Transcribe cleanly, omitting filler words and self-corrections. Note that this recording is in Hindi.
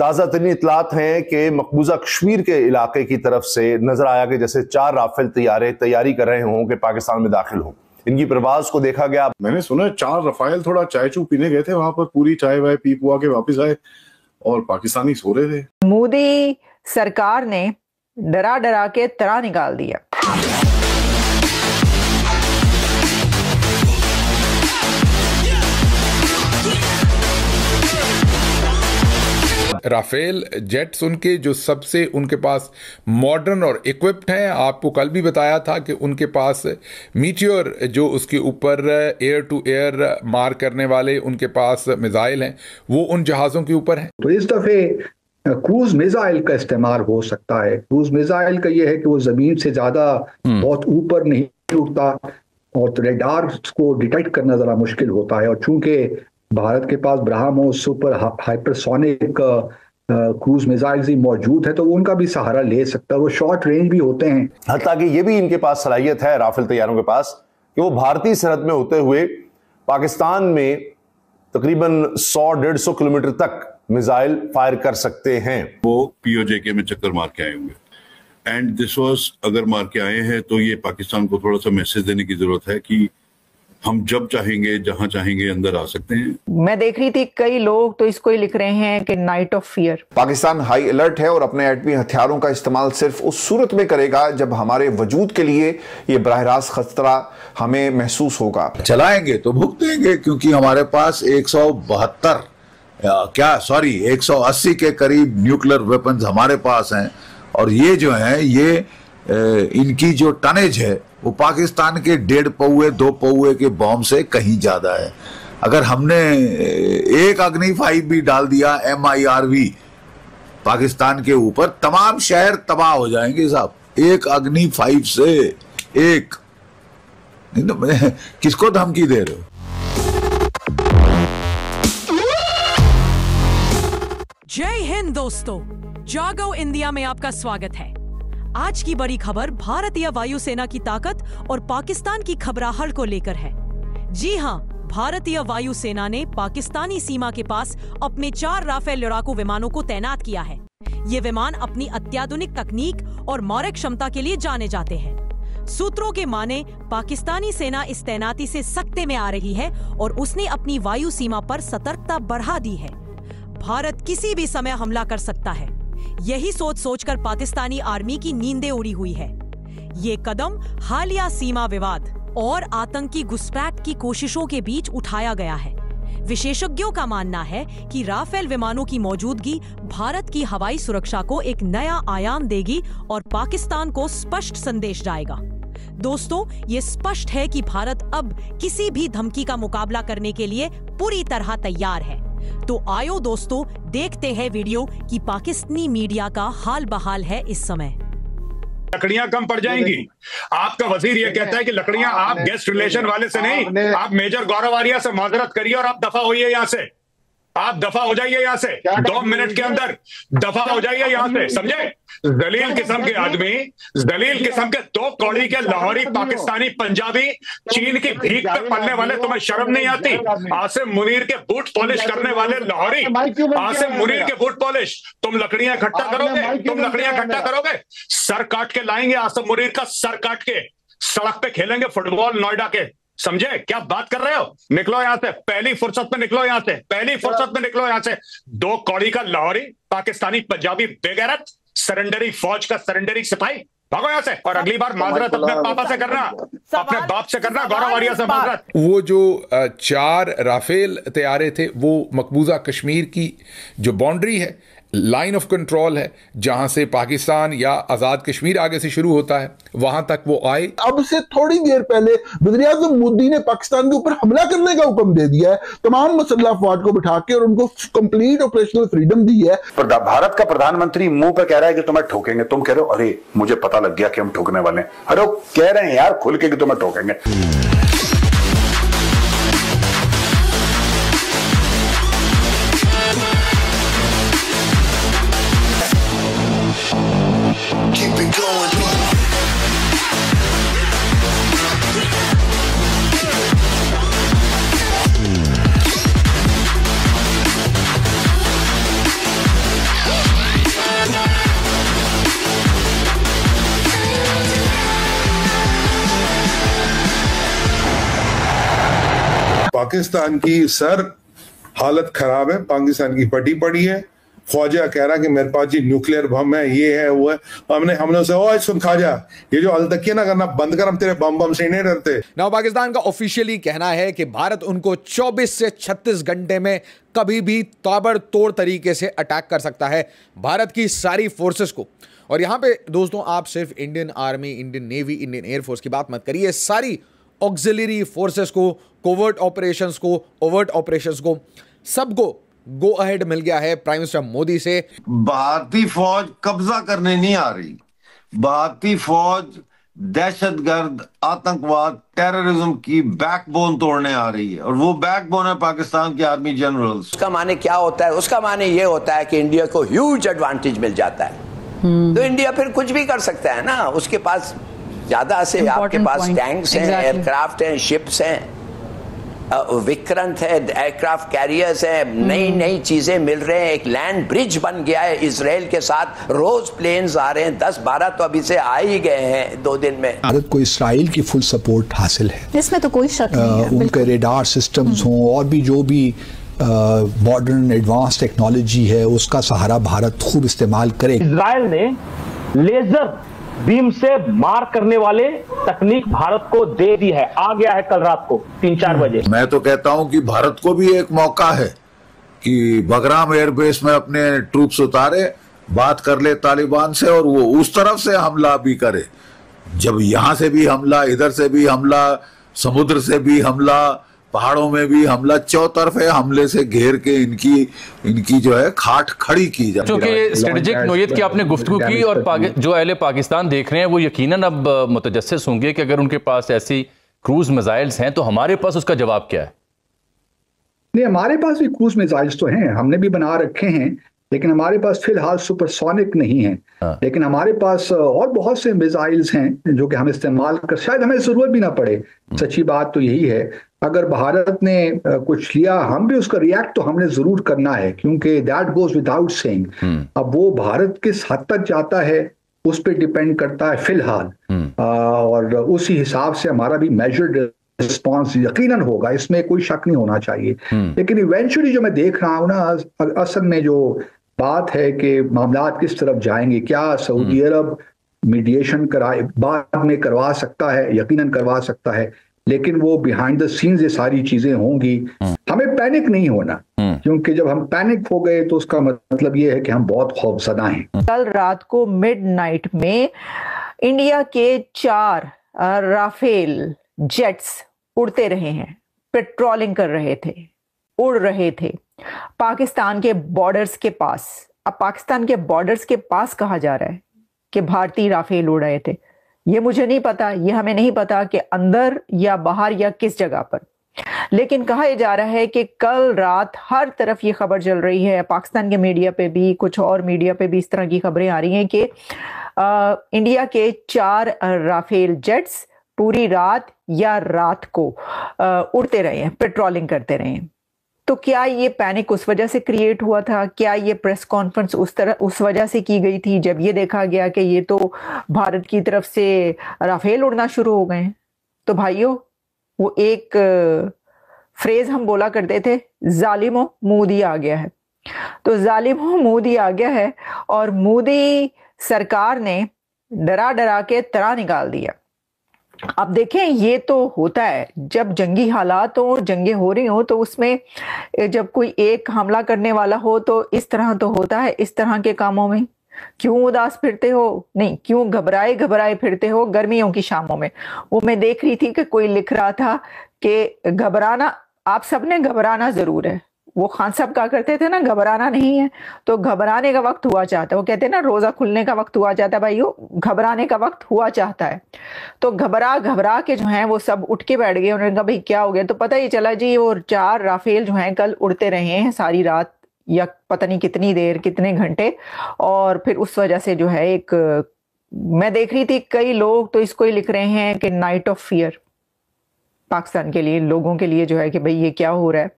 ताज़ा तरीन इतलात हैं कि मकबूजा कश्मीर के इलाके की तरफ से नजर आया कि जैसे 4 राफेल तैयारी कर रहे हों कि पाकिस्तान में दाखिल हों। इनकी प्रवास को देखा गया। मैंने सुना 4 रफाइल थोड़ा चाय चू पीने गए थे वहां पर, पूरी चाय वाय पी पुआ के वापस आए और पाकिस्तानी सो रहे थे। मोदी सरकार ने डरा डरा के तरा निकाल दिया। राफेल जेट्स उनके जो सबसे उनके पास मॉडर्न और इक्विप्ड हैं। आपको कल भी बताया था कि उनके पास मीटियोर जो उसके ऊपर एयर टू एयर मार करने वाले उनके पास मिसाइल हैं, वो उन जहाज़ों के ऊपर हैं। तो इस दफे क्रूज मिसाइल का इस्तेमाल हो सकता है। क्रूज मिसाइल का ये है कि वो जमीन से ज्यादा बहुत ऊपर नहीं उठता और रेडार को डिटेक्ट करना जरा मुश्किल होता है। और चूंकि भारत के पास BrahMos super hypersonic cruise missiles ही मौजूद है तो उनका भी सहारा ले सकता है। वो शॉर्ट रेंज भी होते हैं। हत्ता कि ये भी इनके पास सलाहियत है राफेल तैयारों के पास कि वो भारतीय सरहद में होते हुए पाकिस्तान में तकरीबन 100-150 किलोमीटर तक मिसाइल फायर कर सकते हैं। वो POJK में चक्कर मार के आए होंगे एंड दिस वाज, अगर मार के आए हैं तो ये पाकिस्तान को थोड़ा सा मैसेज देने की जरूरत है कि हम जब चाहेंगे जहां चाहेंगे अंदर आ सकते हैं। मैं देख रही थी कई लोग तो इसको ही लिख रहे हैं कि night of fear. Pakistan high alert है और अपने एटमी हथियारों का इस्तेमाल सिर्फ उस सूरत में करेगा जब हमारे वजूद के लिए ये बराह रास्त खतरा हमें महसूस होगा। चलाएंगे तो भुगतेंगे क्योंकि हमारे पास 180 के करीब न्यूक्लियर वेपन्स हमारे पास हैं और ये जो है ये इनकी जो टनेज है वो पाकिस्तान के 1.5 पौए 2 पौए के बॉम्ब से कहीं ज्यादा है। अगर हमने एक अग्नि 5 भी डाल दिया MIRV पाकिस्तान के ऊपर, तमाम शहर तबाह हो जाएंगे साहब। एक अग्नि 5 से एक, किसको धमकी दे रहे हो? जय हिंद दोस्तों, जागो इंडिया में आपका स्वागत है। आज की बड़ी खबर भारतीय वायुसेना की ताकत और पाकिस्तान की घबराहट को लेकर है। जी हां, भारतीय वायुसेना ने पाकिस्तानी सीमा के पास अपने 4 राफेल लड़ाकू विमानों को तैनात किया है। ये विमान अपनी अत्याधुनिक तकनीक और मारक क्षमता के लिए जाने जाते हैं। सूत्रों के माने पाकिस्तानी सेना इस तैनाती से सख्ते में आ रही है और उसने अपनी वायु सीमा पर सतर्कता बढ़ा दी है। भारत किसी भी समय हमला कर सकता है, यही सोच सोचकर पाकिस्तानी आर्मी की नींदें उड़ी हुई है। ये कदम हालिया सीमा विवाद और आतंकी घुसपैठ की कोशिशों के बीच उठाया गया है। विशेषज्ञों का मानना है कि राफेल विमानों की मौजूदगी भारत की हवाई सुरक्षा को एक नया आयाम देगी और पाकिस्तान को स्पष्ट संदेश जाएगा। दोस्तों, ये स्पष्ट है कि भारत अब किसी भी धमकी का मुकाबला करने के लिए पूरी तरह तैयार है। तो आयो दोस्तों, देखते हैं वीडियो कि पाकिस्तानी मीडिया का हाल बहाल है इस समय। लकड़ियां कम पड़ जाएंगी। आपका वजीर ये कहता है कि लकड़ियां आप गेस्ट रिलेशन वाले से नहीं, आप मेजर गौरव आर्या से माजरत करिए और आप दफा होइए यहां से। आप दफा हो जाइए यहां से, 2 मिनट के अंदर दफा हो जाइए यहां से, समझे? जलील किस्म के आदमी, जलील किस्म के 2 कौड़ी के लाहौरी पाकिस्तानी पंजाबी चीन की भीख पे पलने वाले, तुम्हें शर्म नहीं आती? आसिम मुनीर के बूट पॉलिश करने वाले लाहौरी, आसिम मुनीर के बूट पॉलिश, तुम लकड़ियां इकट्ठा करोगे? तुम लकड़ियां इकट्ठा करोगे? सर काट के लाएंगे आसिम मुनीर का, सर काट के सड़क पे खेलेंगे फुटबॉल नोएडा के, समझे? क्या बात कर रहे हो? निकलो यहां से, पहली फुर्सत में निकलो यहां से, पहली फुर्सत में निकलो यहां से। 2 कौड़ी का लाहौरी पाकिस्तानी पंजाबी बेगैरत, सरेंडरी फौज का सरेंडरी सिपाही, भागो यहां से। और अगली बार माजरत अपने पापा से करना, अपने बाप से करना, गौरव आर्या से माजरत। वो जो 4 राफेल तैयारे थे वो मकबूजा कश्मीर की जो बाउंड्री है, लाइन ऑफ कंट्रोल है, जहां से पाकिस्तान या आजाद कश्मीर आगे से शुरू होता है, वहां तक वो आए। अब से थोड़ी देर पहले वज़ीर-ए-आज़म मोदी ने पाकिस्तान के ऊपर हमला करने का हुक्म दे दिया है, तमाम मुसल्लह अफवाज को बिठा के, और उनको कंप्लीट ऑपरेशनल फ्रीडम दी है। भारत का प्रधानमंत्री मुंह पे कह रहा है कि तुम्हें ठोकेंगे, तुम कह रहे हो अरे मुझे पता लग गया कि हम ठोकने वाले हैं। अरे कह रहे हैं यार खुल के कि तुम्हें ठोकेंगे। पाकिस्तान की सर हालत खराब है, पाकिस्तान की पटी पड़ी है। ख्वाजा कह रहा कि मेरे पास जी न्यूक्लियर बम है, ये है वो है। हमने उसे ओ सुन ख्वाजा, ये जो अलतकिया ना करना बंद कर, हम तेरे बम से नहीं डरते। नाउ पाकिस्तान का ऑफिशियली कहना है कि भारत उनको 24 से 36 घंटे में कभी भी ताबड़तोड़ तरीके से अटैक कर सकता है, भारत की सारी फोर्सेस को। और यहां पे दोस्तों आप सिर्फ Indian army, Indian navy, Indian air force की बात मत करिए, सारी ऑक्सिलरी फोर्सेस को, कोवर्ट ऑपरेशंस को, ओवर्ट ऑपरेशंस को, सबको गो अहेड मिल गया है प्राइम मिनिस्टर मोदी से। भारतीय फौज कब्जा करने नहीं आ रही, भारतीय फौज दहशतगर्द, आतंकवाद, टेररिज्म की बैकबोन तोड़ने आ रही है, और वो बैकबोन है पाकिस्तान के आर्मी जनरल्स। उसका माने क्या होता है? उसका माने ये होता है कि इंडिया को ह्यूज एडवांटेज मिल जाता है, तो इंडिया फिर कुछ भी कर सकता है ना। उसके पास ज्यादा से आपके पास टैंक्स हैं, एयरक्राफ्ट हैं, शिप्स हैं, विक्रांत है, एयरक्राफ्ट कैरियर्स हैं, नई नई चीजें मिल रहे हैं, एक लैंड ब्रिज बन गया है इजराइल के साथ, रोज प्लेन्स आ रहे हैं, 10-12 तो अभी से आ ही गए हैं 2 दिन में। भारत को इजराइल की फुल सपोर्ट हासिल है, इसमें तो कोई शक नहीं है। उनके रेडार सिस्टम्स हों और भी जो भी मॉडर्न एडवांस टेक्नोलॉजी है, उसका सहारा भारत खूब इस्तेमाल करे। इजराइल ने लेजर बीम से मार करने वाले तकनीक भारत को दे दी है, आ गया है कल रात को 3-4 बजे। मैं तो कहता हूं कि भारत को भी एक मौका है कि बगराम एयरबेस में अपने ट्रूप्स उतारे, बात कर ले तालिबान से और वो उस तरफ से हमला भी करे। जब यहां से भी हमला, इधर से भी हमला, समुद्र से भी हमला, पहाड़ों में भी हमला, चौतरफे हमले से घेर के इनकी जो है खाट खड़ी की जाए। क्योंकि स्ट्रेटेजिक नोयत की आपने गुफ्तगू की, और जो अहले पाकिस्तान देख रहे हैं वो यकीनन अब मुतजस्सिस होंगे कि अगर उनके पास ऐसी क्रूज मिसाइल्स हैं तो हमारे पास उसका जवाब क्या है? नहीं, हमारे पास भी क्रूज मिसाइल्स तो हैं, हमने भी बना रखे हैं, लेकिन हमारे पास फिलहाल सुपरसोनिक नहीं है। लेकिन हमारे पास और बहुत से मिसाइल्स हैं जो कि हम इस्तेमाल कर, शायद हमें जरूरत भी ना पड़े। सच्ची बात तो यही है, अगर भारत ने कुछ लिया, हम भी उसका रिएक्ट तो हमने जरूर करना है, क्योंकि दैट गोज विदाउट सेइंग। अब वो भारत किस हद तक जाता है उस पर डिपेंड करता है फिलहाल, और उसी हिसाब से हमारा भी मेजर्ड रिस्पॉन्स यकीनन होगा, इसमें कोई शक नहीं होना चाहिए। लेकिन इवेंचुअली जो मैं देख रहा हूं ना, असल में जो बात है कि मामला किस तरफ जाएंगे, क्या सऊदी अरब मीडिएशन कराए, बाद में करवा सकता है, यकीनन करवा सकता है, लेकिन वो बिहाइंड द सीन्स ये सारी चीजें होंगी। हमें पैनिक नहीं होना, क्योंकि जब हम पैनिक हो गए तो उसका मतलब ये है कि हम बहुत खौफजदा हैं। कल रात को मिडनाइट में इंडिया के 4 राफेल जेट्स उड़ते रहे हैं, पेट्रोलिंग कर रहे थे, उड़ रहे थे पाकिस्तान के बॉर्डर्स के पास। अब पाकिस्तान के बॉर्डर्स के पास कहा जा रहा है कि भारतीय राफेल उड़ रहे थे। ये मुझे नहीं पता, ये हमें नहीं पता कि अंदर या बाहर या किस जगह पर, लेकिन कहा यह जा रहा है कि कल रात हर तरफ ये खबर चल रही है, पाकिस्तान के मीडिया पे भी, कुछ और मीडिया पे भी इस तरह की खबरें आ रही हैं कि इंडिया के 4 राफेल जेट्स पूरी रात या रात को उड़ते रहे हैं, पेट्रोलिंग करते रहे हैं। तो क्या ये पैनिक उस वजह से क्रिएट हुआ था? क्या ये प्रेस कॉन्फ्रेंस उस वजह से की गई थी जब ये देखा गया कि ये तो भारत की तरफ से राफेल उड़ना शुरू हो गए हैं? तो भाइयों, वो एक फ्रेज हम बोला करते थे, जालिमो मोदी आ गया है। तो जालिमो मोदी आ गया है, और मोदी सरकार ने डरा डरा के तरा निकाल दिया। अब देखें, ये तो होता है जब जंगी हालात हो, जंगें हो रही हो, तो उसमें जब कोई एक हमला करने वाला हो तो इस तरह तो होता है। इस तरह के कामों में क्यों उदास फिरते हो? नहीं, क्यों घबराए घबराए फिरते हो गर्मियों की शामों में? वो मैं देख रही थी कि कोई लिख रहा था कि घबराना, आप सबने घबराना जरूर है। वो खान साहब कहा करते थे ना, घबराना नहीं है, तो घबराने का वक्त हुआ चाहता है। वो कहते हैं ना, रोजा खुलने का वक्त हुआ चाहता है, भाइयों घबराने का वक्त हुआ चाहता है। तो घबरा घबरा के जो है वो सब उठ के बैठ गए। उन्होंने कहा भाई क्या हो गया? तो पता ही चला जी, वो 4 राफेल जो हैं कल उड़ते रहे हैं सारी रात, या पता नहीं कितनी देर, कितने घंटे। और फिर उस वजह से जो है एक, मैं देख रही थी कई लोग तो इसको ही लिख रहे हैं कि नाइट ऑफ फियर पाकिस्तान के लिए, लोगों के लिए जो है कि भाई ये क्या हो रहा है।